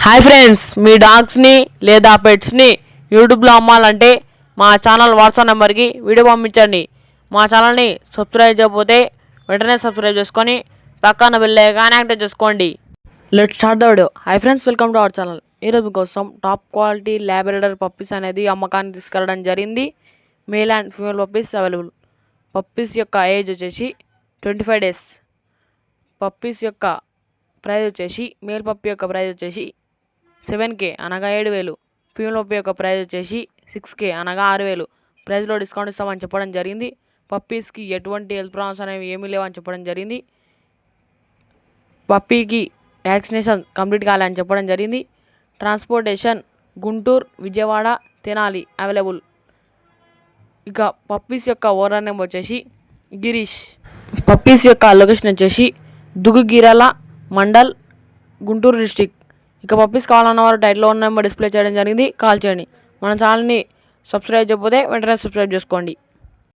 Hi friends, మీ డాగ్స్ని లేదా పెట్స్ని యూట్యూబ్లో అమ్మాలంటే మా ఛానల్ వాట్సాప్ నెంబర్కి వీడియో పంపించండి. మా ఛానల్ని సబ్స్క్రైబ్ చేయకపోతే వెంటనే సబ్స్క్రైబ్ చేసుకొని పక్కన బెల్ ఐకాన్ యాక్టివేట్ చేసుకోండి. Let's start the video. Hi friends, welcome to our channel. ఈరోజు కోసం టాప్ క్వాలిటీ ల్యాబ్రాడర్ పప్పీస్ అనేది అమ్మకానికి తీసుకెళ్ళడం జరిగింది. Male and female puppies available. Puppies యొక్క ఏజ్ వచ్చేసి 25 days. పప్పీస్ యొక్క ప్రైస్ వచ్చేసి మేల్ పప్పీ యొక్క ప్రైస్ వచ్చేసి 7K అనగా 7,000. ఫీమేల్ పప్పీ యొక్క ప్రైస్ వచ్చేసి 6K అనగా 6,000. ప్రైస్లో డిస్కౌంట్ ఇస్తామని చెప్పడం జరిగింది. పప్పీస్కి ఎటువంటి హెల్త్ ప్రాబ్లమ్స్ అనేవి ఏమీ లేవని చెప్పడం జరిగింది. పప్పీకి వ్యాక్సినేషన్ కంప్లీట్ కాలేదని చెప్పడం జరిగింది. Transportation Guntur, Vijayawada, Tenali available. ఇక పప్పీస్ యొక్క ఓనర్ నేమ్ వచ్చేసి గిరీష్. పప్పీస్ యొక్క లొకేషన్ వచ్చేసి దుగుగిరాల మండల్, గుంటూరు డిస్టిక్. ఇక పప్పీస్ కావాలన్న వారు టైటిల్లో ఉన్న నెంబర్ డిస్ప్లే చేయడం జరిగింది, కాల్ చేయండి. మన ఛానల్ని సబ్స్క్రైబ్ చేయకపోతే వెంటనే సబ్స్క్రైబ్ చేసుకోండి.